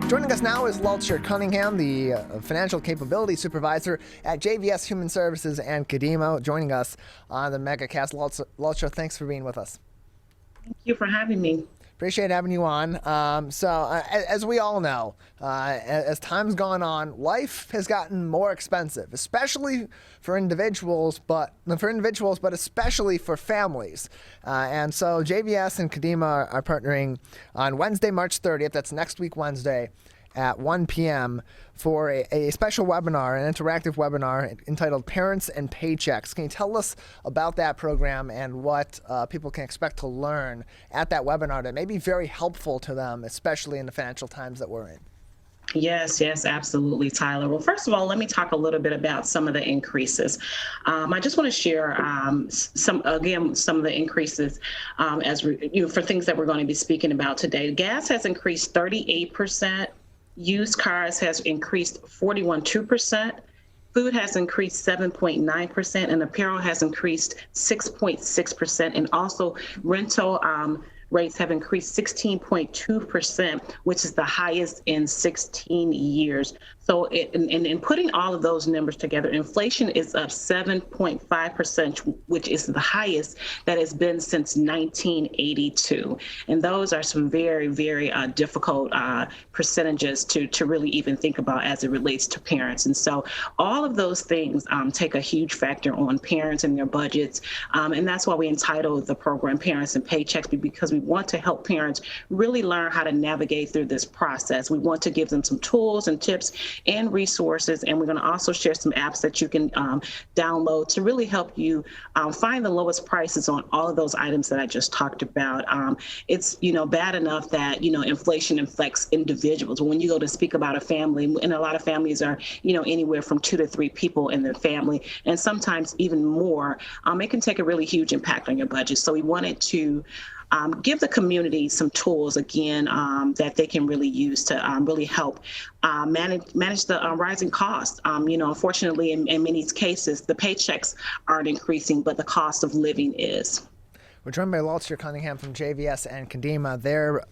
Joining us now is Laltsha Cunningham, the Financial Capability Supervisor at JVS Human Services and Kadima, joining us on the MegaCast. Laltsha, thanks for being with us. Thank you for having me. Appreciate having you on. As we all know, as time's gone on, life has gotten more expensive, especially for individuals, but especially for families. And so JVS and Kadima are partnering on Wednesday, March 30th. That's next week, Wednesday, at 1 p.m. for a special webinar, an interactive webinar entitled Parents and Paychecks. Can you tell us about that program and what people can expect to learn at that webinar that may be very helpful to them, especially in the financial times that we're in? Yes, absolutely, Tyler. Well, first of all, let me talk a little bit about some of the increases. I just want to share some of the increases for things that we're going to be speaking about today. Gas has increased 38%. Used cars has increased 41.2%. Food has increased 7.9%, and apparel has increased 6.6%. And also rental rates have increased 16.2%, which is the highest in 16 years. So in putting all of those numbers together, inflation is up 7.5%, which is the highest that has been since 1982. And those are some very, very difficult percentages to really even think about as it relates to parents. And so all of those things take a huge factor on parents and their budgets. And that's why we entitled the program Parents and Paychecks, because we want to help parents really learn how to navigate through this process. We want to give them some tools and tips and resources, and we're going to also share some apps that you can download to really help you find the lowest prices on all of those items that I just talked about. It's bad enough that inflation affects individuals. When you go to speak about a family, and a lot of families are anywhere from 2 to 3 people in their family, and sometimes even more, it can take a really huge impact on your budget. So we wanted to give the community some tools, again, that they can really use to really help manage the rising costs. Unfortunately, in many cases, the paychecks aren't increasing, but the cost of living is. We're joined by Laltsha Cunningham from JVS and Kadima. Their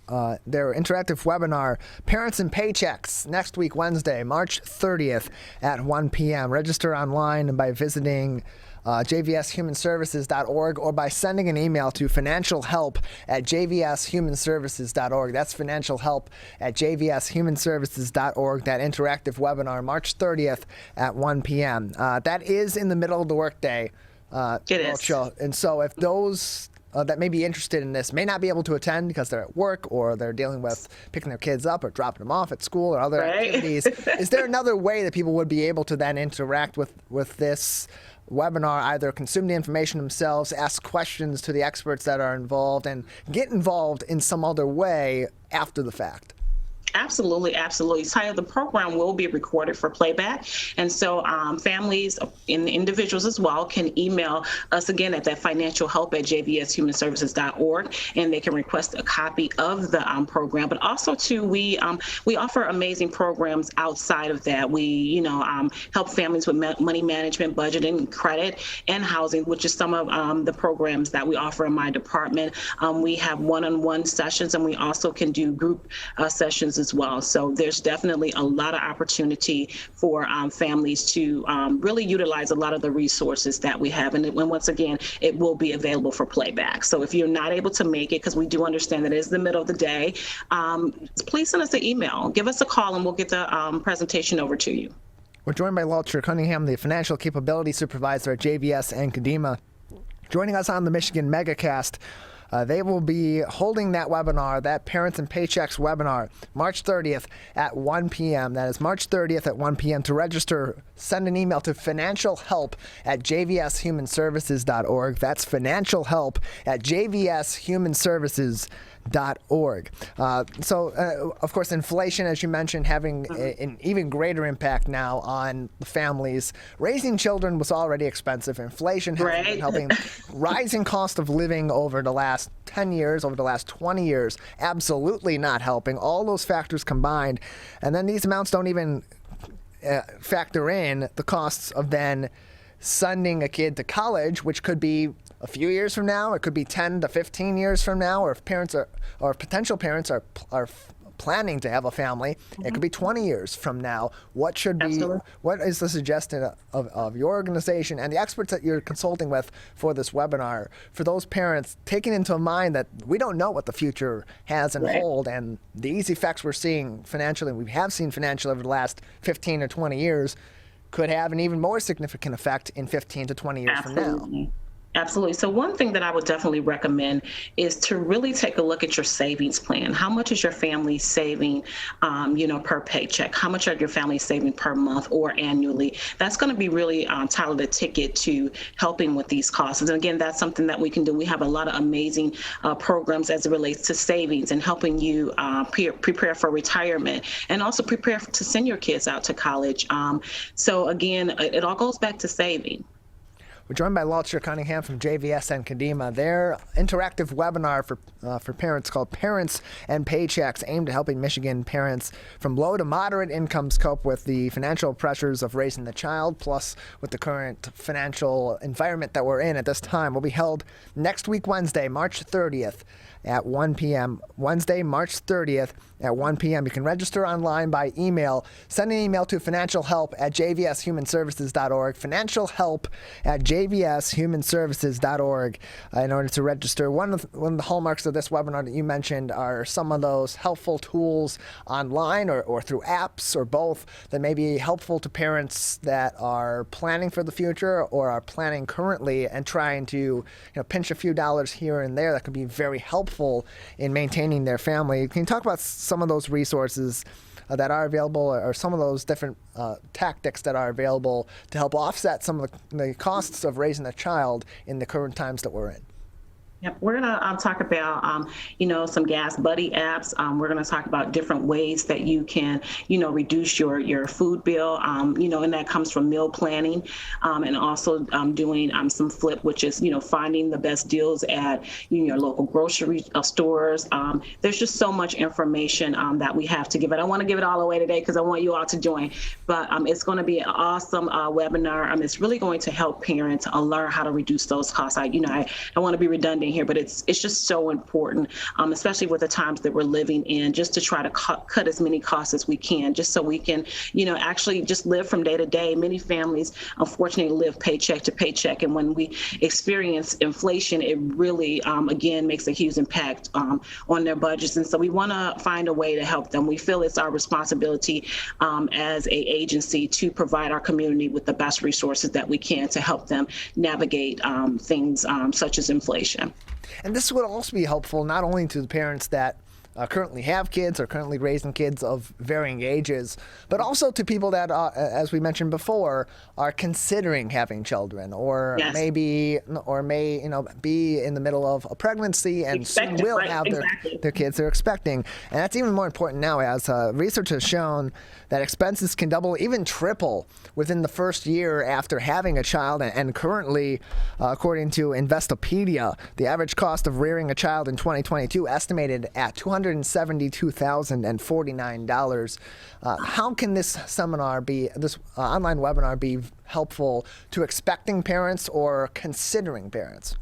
interactive webinar, Parents and Paychecks, next week, Wednesday, March 30th at 1 p.m. Register online by visiting jvshumanservices.org or by sending an email to financialhelp@jvshumanservices.org. That's financialhelp@jvshumanservices.org. That interactive webinar, March 30th at 1 p.m. That is in the middle of the workday. It is. And so if those that may be interested in this may not be able to attend because they're at work or they're dealing with picking their kids up or dropping them off at school or other activities, is there another way that people would be able to then interact with this webinar, either consume the information themselves, ask questions to the experts that are involved, and get involved in some other way after the fact? Absolutely. Tyler, the program will be recorded for playback. And so families and individuals as well can email us again at that financialhelp@jvshumanservices.org, and they can request a copy of the program. But also, too, we offer amazing programs outside of that. We, help families with money management, budgeting, credit, and housing, which is some of the programs that we offer in my department. We have one-on-one sessions, and we also can do group sessions as well. So there's definitely a lot of opportunity for families to really utilize a lot of the resources that we have. And once again, it will be available for playback. So if you're not able to make it, because we do understand that it is the middle of the day, please send us an email, give us a call, and we'll get the presentation over to you. We're joined by Laltsha Cunningham, the Financial Capability Supervisor at JVS and Kadima, joining us on the Michigan MegaCast. They will be holding that webinar, that Parents and Paychecks webinar, March 30th at 1 p.m. That is March 30th at 1 p.m. To register, send an email to financialhelp@jvshumanservices.org. That's financialhelp@jvshumanservices.org. Of course, inflation, as you mentioned, having an even greater impact now on families. Raising children was already expensive. Inflation has been helping. Rising cost of living over the last 10 years, over the last 20 years, absolutely not helping. All those factors combined. And then these amounts don't even factor in the costs of then sending a kid to college, which could be a few years from now. It could be 10 to 15 years from now, or if parents are, or potential parents are planning to have a family. It could be 20 years from now. What is the suggestion of your organization and the experts that you're consulting with for this webinar for those parents, taking into mind that we don't know what the future has in hold, and these effects we're seeing financially, we have seen financially over the last 15 or 20 years, could have an even more significant effect in 15 to 20 years from now. Absolutely. So one thing that I would definitely recommend is to really take a look at your savings plan. How much is your family saving, per paycheck? How much are your family saving per month or annually? That's going to be really, Tyler, the ticket to helping with these costs. And again, that's something that we can do. We have a lot of amazing programs as it relates to savings and helping you prepare for retirement and also prepare to send your kids out to college. So again, it all goes back to saving. We're joined by Laltsha Cunningham from JVS and Kadima. Their interactive webinar for parents called Parents and Paychecks, aimed at helping Michigan parents from low to moderate incomes cope with the financial pressures of raising the child, plus with the current financial environment that we're in at this time, will be held next week, Wednesday, March 30th at 1 p.m. Wednesday, March 30th at 1 p.m. You can register online by email. Send an email to financialhelp@jvshumanservices.org, financialhelp@jvshumanservices.org in order to register. One of the hallmarks of this webinar that you mentioned are some of those helpful tools online or through apps or both that may be helpful to parents that are planning for the future or are planning currently and trying to pinch a few dollars here and there. That could be very helpful in maintaining their family. Can you talk about some of those resources that are available, or some of those different tactics that are available to help offset some of the costs of raising a child in the current times that we're in? Yep, we're going to talk about, some gas buddy apps. We're going to talk about different ways that you can, reduce your food bill, and that comes from meal planning, and also doing some flip, which is, finding the best deals at your local grocery stores. There's just so much information that we have to give. I don't want to give it all away today because I want you all to join, but it's going to be an awesome webinar. It's really going to help parents learn how to reduce those costs. I don't want to be redundant here, but it's just so important, especially with the times that we're living in, just to try to cut as many costs as we can, just so we can, actually just live from day to day. Many families, unfortunately, live paycheck to paycheck, and when we experience inflation, it really, again, makes a huge impact on their budgets. And so we want to find a way to help them. We feel it's our responsibility as a agency to provide our community with the best resources that we can to help them navigate things such as inflation. And this would also be helpful not only to the parents that currently have kids or currently raising kids of varying ages, but also to people that, as we mentioned before, are considering having children or may be in the middle of a pregnancy and soon will have their kids they're expecting. And that's even more important now, as research has shown that expenses can double, even triple within the first year after having a child. And currently, according to Investopedia, the average cost of rearing a child in 2022 estimated at $272,049. How can this online webinar be helpful to expecting parents or considering parents?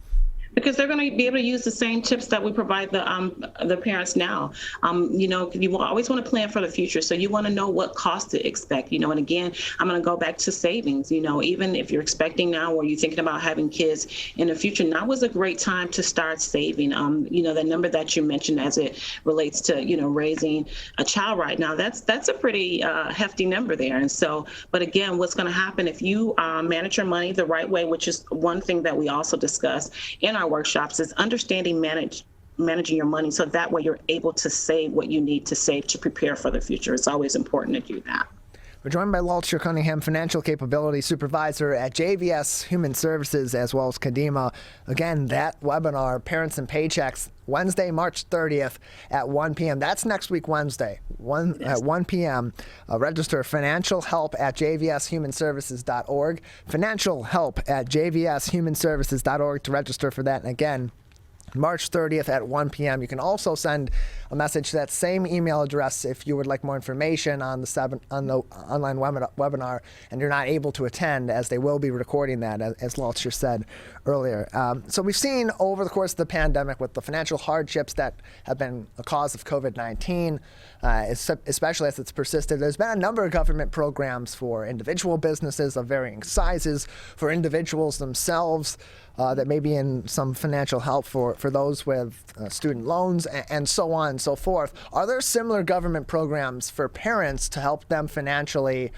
Because they're going to be able to use the same tips that we provide the parents now. You always want to plan for the future, so you want to know what cost to expect. And again, I'm going to go back to savings. Even if you're expecting now or you're thinking about having kids in the future, now is a great time to start saving. The number that you mentioned as it relates to raising a child right now, that's a pretty hefty number there. And so, but again, what's going to happen if you manage your money the right way, which is one thing that we also discuss in our workshops, is understanding managing your money, so that way you're able to save what you need to save to prepare for the future. It's always important to do that. We're joined by Laltsha Cunningham, Financial Capability Supervisor at JVS Human Services, as well as Kadima. Again, that webinar, Parents and Paychecks, Wednesday, March 30th at 1 p.m. That's next week, Wednesday, at 1 p.m. Register financialhelp@jvshumanservices.org, financialhelp@jvshumanservices.org to register for that. And again, March 30th at 1 p.m. You can also send a message to that same email address if you would like more information on the online webinar and you're not able to attend, as they will be recording that, as Laltsha said earlier. So we've seen over the course of the pandemic, with the financial hardships that have been a cause of COVID-19, especially as it's persisted, there's been a number of government programs for individual businesses of varying sizes, for individuals themselves, that may be in some financial help for those with student loans, and so on and so forth. Are there similar government programs for parents to help them financially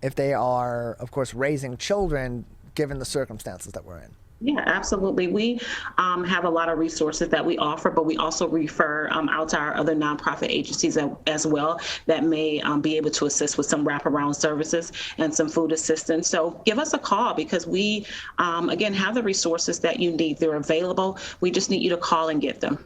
if they are, of course, raising children, given the circumstances that we're in? Yeah, absolutely. We have a lot of resources that we offer, but we also refer out to our other nonprofit agencies as well that may be able to assist with some wraparound services and some food assistance. So give us a call, because we, again, have the resources that you need. They're available. We just need you to call and get them.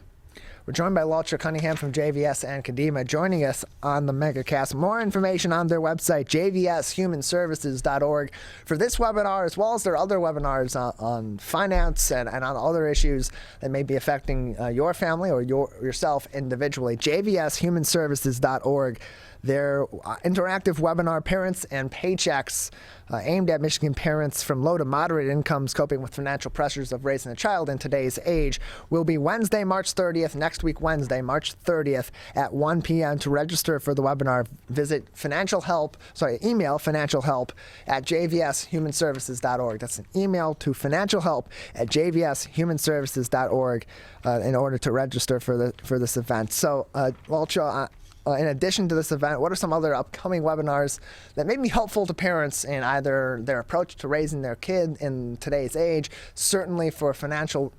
We're joined by Laltsha Cunningham from JVS and Kadima, joining us on the MegaCast. More information on their website, jvshumanservices.org, for this webinar, as well as their other webinars on finance and on other issues that may be affecting your family or yourself individually. jvshumanservices.org. Their interactive webinar, Parents and Paychecks, aimed at Michigan parents from low to moderate incomes coping with financial pressures of raising a child in today's age, will be Wednesday, March 30th, next week Wednesday, March 30th at 1 p.m. To register for the webinar, visit email financialhelp@jvshumanservices.org. That's an email to financialhelp@jvshumanservices.org in order to register for this event. So, Laltsha, in addition to this event, what are some other upcoming webinars that may be helpful to parents in either their approach to raising their kid in today's age, certainly for financial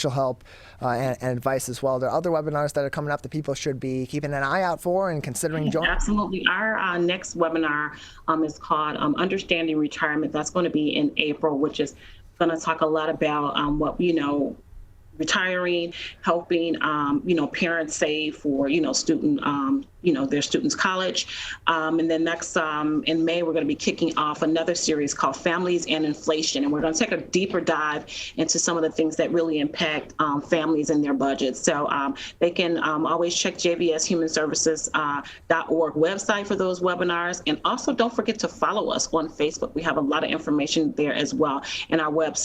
help and advice as well? There are other webinars that are coming up that people should be keeping an eye out for and considering joining? Absolutely. Our next webinar is called Understanding Retirement. That's going to be in April, which is going to talk a lot about retiring, helping, parents save for, student, their students' college. And then next, in May, we're going to be kicking off another series called Families and Inflation. And we're going to take a deeper dive into some of the things that really impact families and their budgets. So they can always check jvshumanservices.org website for those webinars. And also don't forget to follow us on Facebook. We have a lot of information there as well. And our web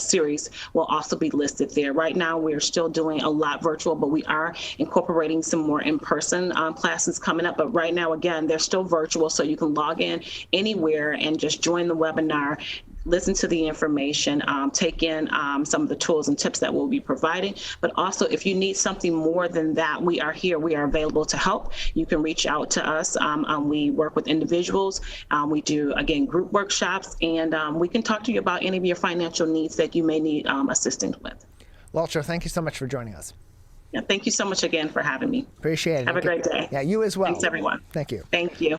series will also be listed there. Right now, we're still doing a lot virtual, but we are incorporating some more in-person classes coming up. But right now, again, they're still virtual, so you can log in anywhere and just join the webinar, listen to the information, take in some of the tools and tips that we'll be providing. But also, if you need something more than that, we are here. We are available to help. You can reach out to us. We work with individuals. We do, again, group workshops, and we can talk to you about any of your financial needs that you may need assistance with. Laltsha, thank you so much for joining us. Yeah, thank you so much again for having me. Appreciate it. Have a great day. Yeah, you as well. Thanks, everyone. Thank you. Thank you.